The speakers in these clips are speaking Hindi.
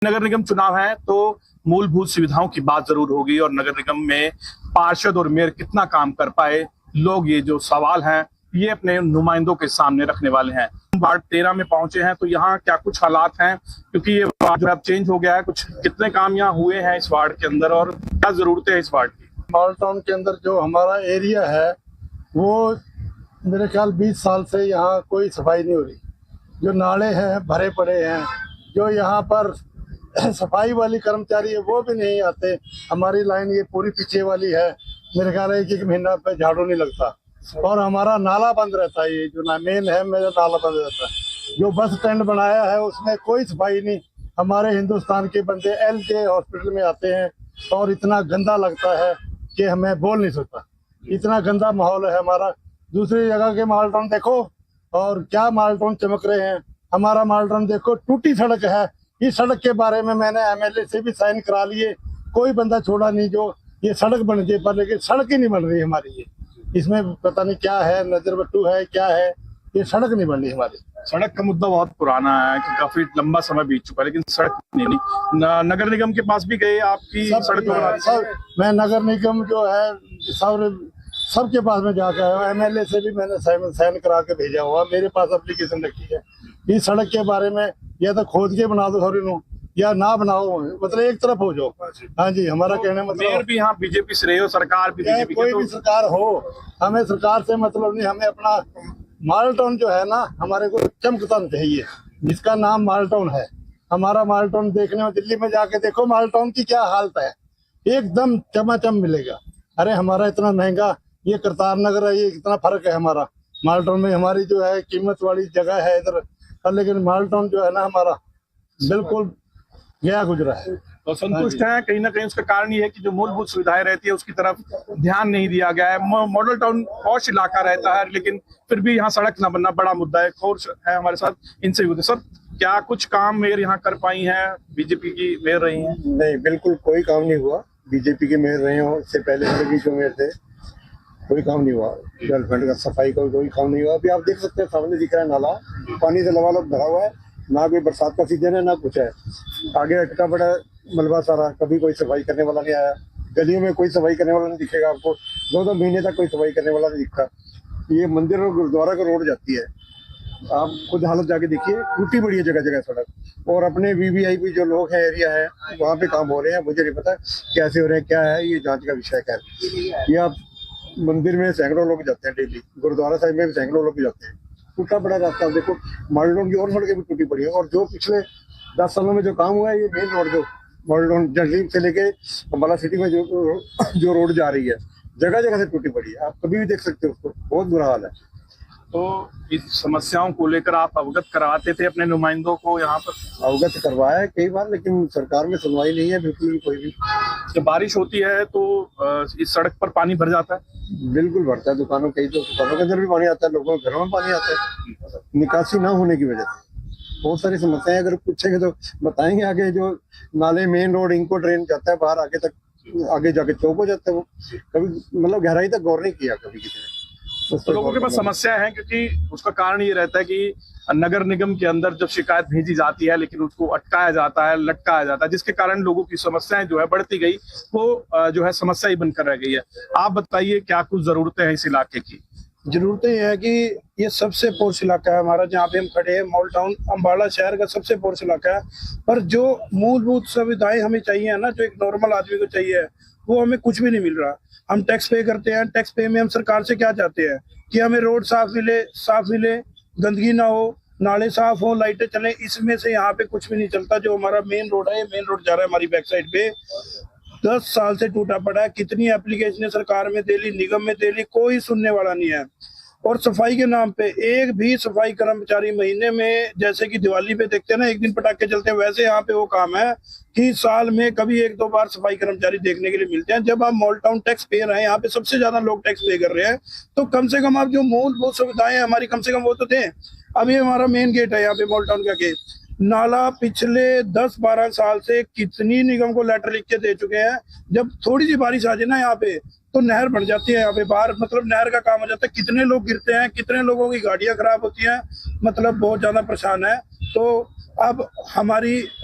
नगर निगम चुनाव है तो मूलभूत सुविधाओं की बात जरूर होगी और नगर निगम में पार्षद और मेयर कितना काम कर पाए, लोग ये जो सवाल हैं ये अपने नुमाइंदों के सामने रखने वाले हैं। वार्ड 13 में पहुंचे हैं तो यहाँ क्या कुछ हालात हैं, क्योंकि ये वार्ड जो अब चेंज हो गया है, कुछ कितने काम यहाँ हुए हैं इस वार्ड के अंदर और क्या जरूरतें हैं इस वार्ड की। मॉल टाउन के अंदर जो हमारा एरिया है वो मेरे ख्याल 20 साल से यहाँ कोई सफाई नहीं हो रही। जो नाले हैं भरे पड़े हैं, जो यहाँ पर सफाई वाली कर्मचारी है वो भी नहीं आते। हमारी लाइन ये पूरी पीछे वाली है, मेरे ख्याल है 1 महीना पे झाड़ू नहीं लगता और हमारा नाला बंद रहता है। ये जो मेन है मेरा नाला बंद रहता है। जो बस स्टैंड बनाया है उसमें कोई सफाई नहीं। हमारे हिंदुस्तान के बंदे LJ हॉस्पिटल में आते हैं और इतना गंदा लगता है कि हमें बोल नहीं सकता, इतना गंदा माहौल है हमारा। दूसरी जगह के माल टाउन देखो और क्या माल टाउन चमक रहे हैं, हमारा माल टाउन देखो टूटी सड़क है। इस सड़क के बारे में मैंने MLA से भी साइन करा लिए, कोई बंदा छोड़ा नहीं जो ये सड़क बन जाए पर, लेकिन सड़क ही नहीं बन रही हमारी। ये इसमें पता नहीं क्या है, नजर बट्टू है क्या है, ये सड़क नहीं बन रही हमारी। सड़क का मुद्दा बहुत पुराना है कि काफी लंबा समय बीत चुका है लेकिन सड़क नहीं बनी। नगर निगम के पास भी गए आपकी सड़क मैं नगर निगम जो है सबके पास में जाकर आया। MLA से भी मैंने साइन करा के भेजा हुआ, मेरे पास एप्लीकेशन रखी है। इस सड़क के बारे में या तो खोद के बना दो थोड़ी नो या ना बनाओ, मतलब एक तरफ हो जाओ। हाँ जी, हमारा कहने मतलब मेयर भी यहाँ बीजेपी से रहे हो, सरकार भी बीजेपी कोई भी सरकार हो, हमें सरकार से मतलब नहीं। हमें अपना माल टाउन जो है ना, हमारे को चमकता चाहिए, जिसका नाम माल टाउन है। हमारा माल टाउन देखने में, दिल्ली में जाके देखो माल टाउन की क्या हालत है, एकदम चमाचम मिलेगा। अरे हमारा इतना महंगा, ये करतार नगर है, ये कितना फर्क है हमारा माल टाउन में। हमारी जो है कीमत वाली जगह है इधर, लेकिन माल टाउन जो है ना हमारा बिल्कुल गया गुजरा है। तो संतुष्ट है कहीं ना कहीं। उसका कारण ये है कि जो मूलभूत सुविधाएं रहती है उसकी तरफ ध्यान नहीं दिया गया है। मॉडल टाउन पॉश इलाका रहता है लेकिन फिर भी यहाँ सड़क ना बनना बड़ा मुद्दा है। और है हमारे साथ, इनसे भी सर क्या कुछ काम मेयर यहाँ कर पाई हैं, बीजेपी की मेयर रही हैं? नहीं, बिल्कुल कोई काम नहीं हुआ। बीजेपी के मेयर रहे हो, इससे पहले भी जो मेयर थे कोई काम नहीं हुआ। डेवलपमेंट का सफाई का कोई काम नहीं हुआ। अभी आप देख सकते हैं सामने दिख रहा है नाला, पानी से लबालब भरा हुआ है। ना कोई बरसात का सीजन है ना कुछ है। आगे अटका पड़ा मलबा सारा, कभी कोई सफाई करने वाला नहीं आया। गलियों में कोई सफाई करने वाला नहीं दिखेगा आपको। 2-2 महीने तक कोई सफाई करने वाला नहीं दिखा। ये मंदिर और गुरुद्वारा का रोड जाती है, आप खुद हालत जाके देखिए, टूटी पड़ी है जगह जगह सड़क। और अपने VVIP जो लोग हैं, एरिया है, वहाँ पे काम हो रहे हैं। मुझे नहीं पता कैसे हो रहे हैं, क्या है, ये जांच का विषय है। ये आप मंदिर में सैकड़ों लोग जाते हैं डेली, गुरुद्वारा साहिब में भी सैकड़ों लोग जाते हैं। टूटा पड़ा रास्ता देखो, मॉडल टाउन की और सड़कें भी टूटी पड़ी है। और जो पिछले 10 सालों में जो काम हुआ है, ये मेन रोड जो मॉडल टाउन जंगली से लेके अम्बाला सिटी में जो रोड जा रही है, जगह जगह से टूटी पड़ी है। आप कभी भी देख सकते हो उसको, बहुत बुरा हाल है। तो इस समस्याओं को लेकर आप अवगत करवाते थे अपने नुमाइंदों को यहाँ पर? अवगत करवाया है कई बार, लेकिन सरकार में सुनवाई नहीं है बिल्कुल भी, कोई भी। जब बारिश होती है तो इस सड़क पर पानी भर जाता है? बिल्कुल भरता है। दुकानों के अंदर भी पानी आता है, लोगों के घरों में पानी आता है, निकासी ना होने की वजह से। बहुत सारी समस्याएं अगर पूछेंगे तो बताएंगे आगे। जो नाले, मेन रोड, इनको ड्रेन जाता है बाहर, आगे तक, आगे जाके चौक हो जाता है। वो कभी मतलब गहराई तक गौर नहीं किया कभी किसी ने। तो लोगों के पास समस्या है, क्योंकि उसका कारण ये रहता है कि नगर निगम के अंदर जब शिकायत भेजी जाती है लेकिन उसको अटकाया जाता है, लटकाया जाता है, जिसके कारण लोगों की समस्याएं जो है बढ़ती गई, वो जो है समस्या ही बनकर रह गई है। आप बताइए क्या कुछ जरूरतें हैं इस इलाके की? जरूरतें यह है कि ये सबसे पोर्स इलाका है हमारा, जहाँ पे हम खड़े हैं। मॉल टाउन अम्बाला शहर का सबसे पोर्स इलाका है, पर जो मूलभूत सुविधाएं हमें चाहिए ना, जो एक नॉर्मल आदमी को चाहिए, वो हमें कुछ भी नहीं मिल रहा। हम टैक्स पे करते हैं, टैक्स पे में हम सरकार से क्या चाहते हैं कि हमें रोड साफ मिले, गंदगी ना हो, नाले साफ हो, लाइटें चले। इसमें से यहाँ पे कुछ भी नहीं चलता। जो हमारा मेन रोड है, ये मेन रोड जा रहा है हमारी बैक साइड पे, 10 साल से टूटा पड़ा है। कितनी एप्लीकेशन सरकार में दे ली, निगम में दे ली, कोई सुनने वाला नहीं है। और सफाई के नाम पे एक भी सफाई कर्मचारी महीने में, जैसे कि दिवाली पे देखते हैं ना, एक दिन पटाखे चलते हैं, वैसे यहाँ पे वो काम है कि साल में कभी 1-2 बार सफाई कर्मचारी देखने के लिए मिलते हैं। जब आप मॉल टाउन टैक्स पे रहे हैं, यहाँ पे सबसे ज्यादा लोग टैक्स पे कर रहे हैं, तो कम से कम आप जो मूलभूत सुविधाएं हमारी, कम से कम वो तो थे। अभी हमारा मेन गेट है यहाँ पे मॉल टाउन का गेट, नाला पिछले 10-12 साल से कितनी निगम को लेटर लिख के दे चुके हैं। जब थोड़ी सी बारिश आ जाए ना यहाँ पे, तो नहर बन जाती है यहाँ पे बाहर, मतलब नहर का काम हो जाता है। कितने लोग गिरते हैं, कितने लोगों की गाड़ियां खराब होती हैं, मतलब बहुत ज्यादा परेशान है। तो अब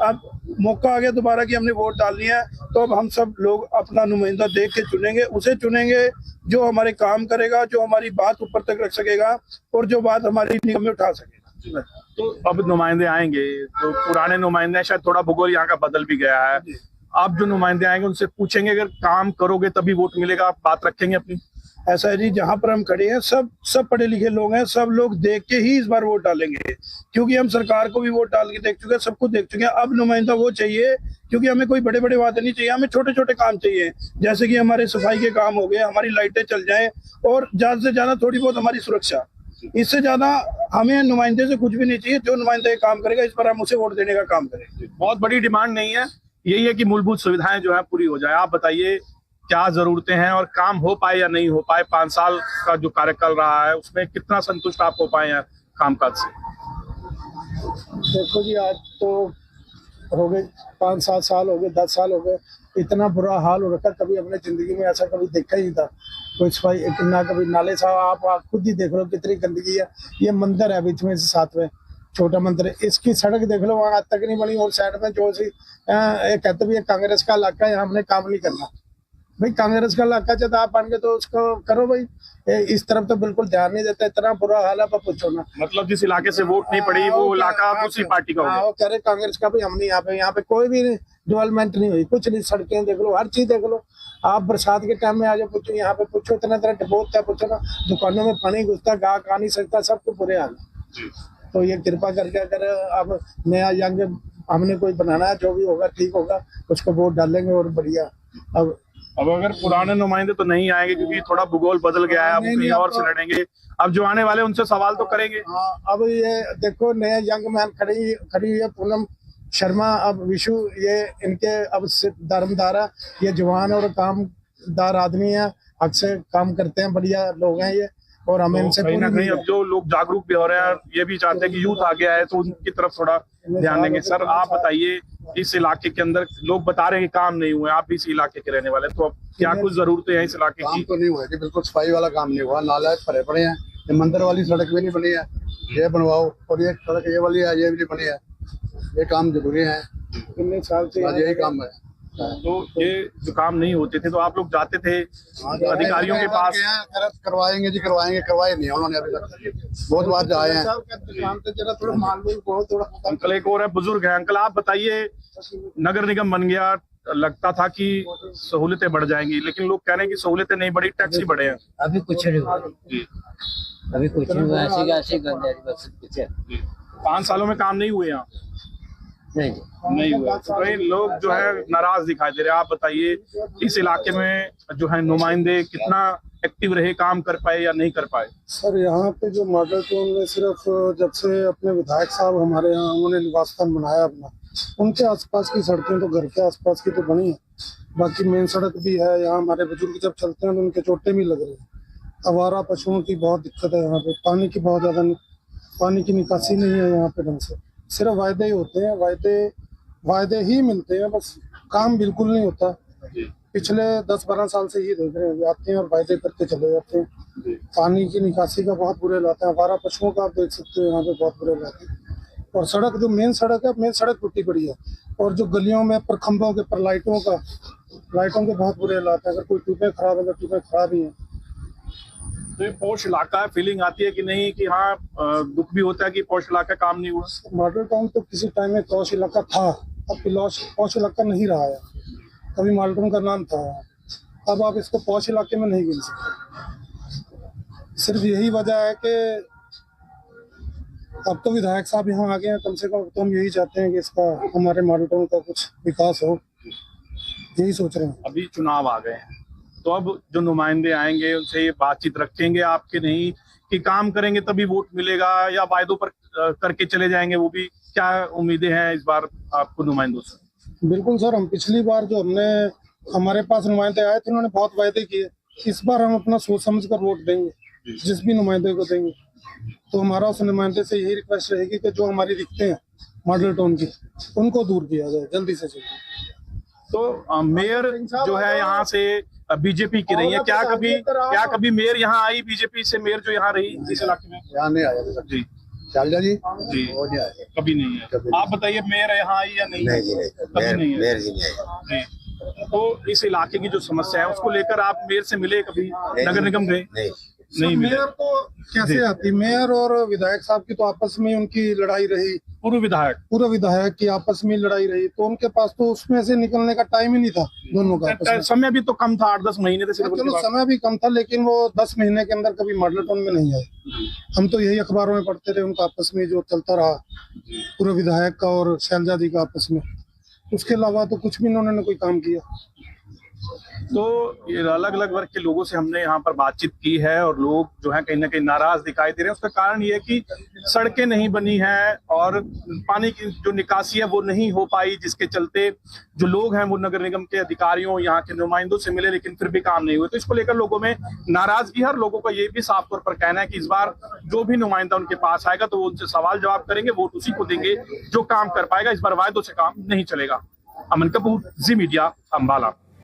अब मौका आ गया दोबारा कि हमने वोट डालनी है, तो अब हम सब लोग अपना नुमाइंदा देख के चुनेंगे, उसे चुनेंगे जो हमारे काम करेगा, जो हमारी बात ऊपर तक रख सकेगा और जो बात हमारी निगम में उठा सकेगा। तो अब नुमाइंदे आएंगे, तो पुराने नुमाइंदे, शायद थोड़ा भूगोल यहाँ का बदल भी गया है, अब जो नुमाइंदे आएंगे उनसे पूछेंगे अगर काम करोगे तभी वोट मिलेगा, आप बात रखेंगे अपनी? ऐसा है जी, जहां पर हम खड़े हैं सब पढ़े लिखे लोग हैं, सब लोग देख के ही इस बार वोट डालेंगे, क्योंकि हम सरकार को भी वोट डाल के देख चुके हैं, सबको देख चुके हैं। अब नुमाइंदा वो चाहिए, क्योंकि हमें कोई बड़े बड़े वादे नहीं चाहिए, हमें छोटे छोटे काम चाहिए, जैसे कि हमारे सफाई के काम हो गए, हमारी लाइटें चल जाएं और ज्यादा से ज्यादा थोड़ी बहुत हमारी सुरक्षा। इससे ज्यादा हमें नुमाइंदे से कुछ भी नहीं चाहिए। जो नुमाइंदा ये काम करेगा इस पर हम उसे वोट देने का काम करेंगे। बहुत बड़ी डिमांड नहीं है, यही है कि मूलभूत सुविधाएं जो है पूरी हो जाए। आप बताइए क्या जरूरतें हैं और काम हो पाए या नहीं हो पाए? 5 साल का जो कार्यकाल रहा है उसमें कितना संतुष्ट आप हो पाए हैं कामकाज से? देखो जी, आज तो हो गए 5-7 साल हो गए, 10 साल हो गए, इतना बुरा हाल हो रखा, कभी अपने जिंदगी में ऐसा कभी देखा ही नहीं था। कोई सफाई ना, कभी नाले साहब आप खुद ही देख लो कितनी गंदगी है। ये मंदिर है बीच में से, साथ में छोटा मंदिर है, इसकी सड़क देख लो वहाँ आज तक नहीं बनी। और साइड में जो सी कहते भी कांग्रेस का इलाका है, हमने काम नहीं करना। भाई कांग्रेस का इलाका चाहे आप बन के तो उसको करो भाई, इस तरफ तो बिल्कुल ध्यान नहीं देता। इतना बुरा हाल है, पूछो ना। मतलब जिस इलाके से वोट नहीं पड़ी वो इलाका दूसरी पार्टी का हो गया। वो कह रहे कांग्रेस का भी, हम नहीं। यहाँ पे कोई भी डेवलपमेंट नहीं हुई, कुछ नहीं। सड़कें देख लो, हर चीज देख लो। आप बरसात के टाइम में आ जाओ, पूछो यहाँ पे, पूछो इतना डबोता है, पूछो ना, दुकानों में पानी घुसता, गाहक आ नहीं सकता, सबको बुरे हाल है। तो ये कृपा करके अगर अब नया यंग हमने कोई बनाना है, जो भी होगा ठीक होगा, उसको वोट डालेंगे और बढ़िया। अब अगर पुराने नुमाइंदे तो नहीं आएंगे क्योंकि थोड़ा भूगोल बदल गया है, अब कहीं और से लड़ेंगे। अब जो आने वाले उनसे सवाल तो करेंगे। हाँ, अब ये देखो नया यंग मैन खड़ी है पूनम शर्मा, अब विशु, ये इनके अब धर्मदार है। ये जवान और कामदार आदमी है, हक से काम करते हैं, बढ़िया लोग हैं ये। और हमें इनसे कहीं ना कहीं अब जो लोग जागरूक भी हो रहे हैं, ये भी चाहते हैं कि यूथ आ गया है तो उनकी तरफ थोड़ा ध्यान देंगे। सर आप बताइए, इस इलाके के अंदर लोग बता रहे हैं कि काम नहीं हुए, आप भी इस इलाके के रहने वाले, तो अब क्या कुछ जरूरतें हैं इस इलाके काम की? तो नहीं हुआ जी, बिल्कुल सफाई वाला काम नहीं हुआ। नाला भरे पड़े हैं, ये मंदिर वाली सड़क भी नहीं बनी है, ये बनवाओ। और ये सड़क ये वाली है, ये भी नहीं बनी है। ये काम जरूरी है, कितने साल से यही काम है। तो ये जो काम नहीं होते थे तो आप लोग जाते थे अधिकारियों के पास? करवाएंगे जी, करवाए नहीं उन्होंने अभी तक। बहुत बार जाए हैं। अंकल एक और है, बुजुर्ग है। अंकल आप बताइए, नगर निगम बन गया, लगता था कि सहूलियतें बढ़ जाएंगी, लेकिन लोग कह रहे हैं कि सहूलियतें नहीं बढ़ी, टैक्स ही बढ़े हैं। अभी कुछ नहीं हुआ, अभी कुछ नहीं हुआ, ऐसी ऐसी गंदगी बस कुछ है। 5 सालों में काम नहीं हुए यहाँ? नहीं हुआ। तो कई लोग जो है नाराज दिखाई दे रहे हैं। आप बताइए, इस इलाके में जो है नुमाइंदे कितना एक्टिव रहे, काम कर पाए या नहीं कर पाए? सर यहाँ पे जो मॉडल टाउन में सिर्फ जब से अपने विधायक साहब हमारे यहाँ उन्होंने निवास स्थान बनाया अपना, उनके आसपास की सड़कें तो घर के आसपास की तो बनी है, बाकी मेन सड़क भी है। यहाँ हमारे बुजुर्ग जब चलते हैं तो उनके चोटें भी लग रही है। आवारा पशुओं की बहुत दिक्कत है यहाँ पे, पानी की बहुत ज्यादा, पानी की निकासी नहीं है यहाँ पे ढंग से। सिर्फ वायदे ही होते हैं, वायदे ही मिलते हैं, बस काम बिल्कुल नहीं होता। पिछले 10-12 साल से ही देख रहे हैं, आते हैं और वायदे करके चले जाते हैं। पानी की निकासी का बहुत बुरे हालात है, आवारा पशुओं का आप देख सकते हो यहाँ पे बहुत बुरे हालात है। और सड़क जो मेन सड़क है, मेन सड़क टूटी पड़ी है। और जो गलियों में पर खंभों के पर लाइटों के बहुत बुरे हालात है। अगर कोई ट्यूबें खराब है तो ट्यूबें खराब ही है। तो ये पॉश इलाका है, फीलिंग आती है कि नहीं कि हाँ दुख भी होता है कि पॉश इलाका काम नहीं हुआ? मॉडल टाउन तो किसी टाइम में पॉश इलाका था, अब पॉश इलाका नहीं रहा है। कभी मॉडल टाउन का नाम था, अब आप इसको पॉश इलाके में नहीं गिन सकते। सिर्फ यही वजह है कि अब तो विधायक साहब यहाँ आ गए हैं, कम से कम तो हम यही चाहते हैं कि इसका हमारे मॉडल टाउन का कुछ विकास हो, यही सोच रहे हैं। अभी चुनाव आ गए हैं तो अब जो नुमाइंदे आएंगे उनसे ये बातचीत रखेंगे आपके, नहीं कि काम करेंगे तभी वोट मिलेगा, या वायदों पर करके चले जाएंगे? वो भी क्या उम्मीदें हैं इस बार आपको नुमाइंदों से? बिल्कुल सर, हम पिछली बार जो हमारे पास नुमाइंदे आए थे उन्होंने बहुत वायदे किए। इस बार हम अपना सोच समझ कर वोट देंगे, जिस भी नुमाइंदे को देंगे। तो हमारा उस नुमाइंदे से यही रिक्वेस्ट रहेगी कि जो हमारी दिक्कतें हैं मॉडल टाउन की, उनको दूर किया जाए जल्दी से जल्दी। तो मेयर जो है यहाँ से बीजेपी की रही है, क्या कभी मेयर यहाँ आई बीजेपी से, मेयर जो यहाँ रही इस इलाके में? यहाँ नहीं आया जी शालजा जी, जी वो नहीं आया। कभी नहीं है। आप बताइए मेयर यहाँ आई या नहीं? नहीं जी नहीं, कभी नहीं है। मेयर जी नहीं आया। जी। तो इस इलाके की जो समस्या है उसको लेकर आप मेयर से मिले कभी, नगर निगम गए? नहीं मिले। मेयर को कैसे आती, मेयर और विधायक साहब की तो आपस में उनकी लड़ाई रही, पूर्व विधायक की आपस में लड़ाई रही, तो उनके पास तो उसमें से निकलने का टाइम ही नहीं था दोनों का आपस में। समय भी तो कम था, 8-10 महीने थे सिर्फ उनके चलो पास। समय भी कम था, लेकिन वो 10 महीने के अंदर कभी मॉडल टाउन में नहीं आए। हम तो यही अखबारों में पढ़ते रहे उनका आपस में जो चलता रहा, पूर्व विधायक का और शैलजा जी का आपस में, उसके अलावा तो कुछ भी इन्होंने कोई काम किया। तो ये अलग अलग वर्ग के लोगों से हमने यहाँ पर बातचीत की है और लोग जो है कहीं ना कहीं नाराज दिखाई दे रहे हैं। उसका कारण ये है कि सड़कें नहीं बनी हैं और पानी की जो निकासी है वो नहीं हो पाई, जिसके चलते जो लोग हैं वो नगर निगम के अधिकारियों, यहाँ के नुमाइंदों से मिले लेकिन फिर भी काम नहीं हुए। तो इसको लेकर लोगों में नाराजगी है और लोगों का ये भी साफ तौर पर कहना है कि इस बार जो भी नुमाइंदा उनके पास आएगा तो वो उनसे सवाल जवाब करेंगे, वोट उसी को देंगे जो काम कर पाएगा। इस बार वायदों से काम नहीं चलेगा। अमन कपूर, जी मीडिया, अम्बाला।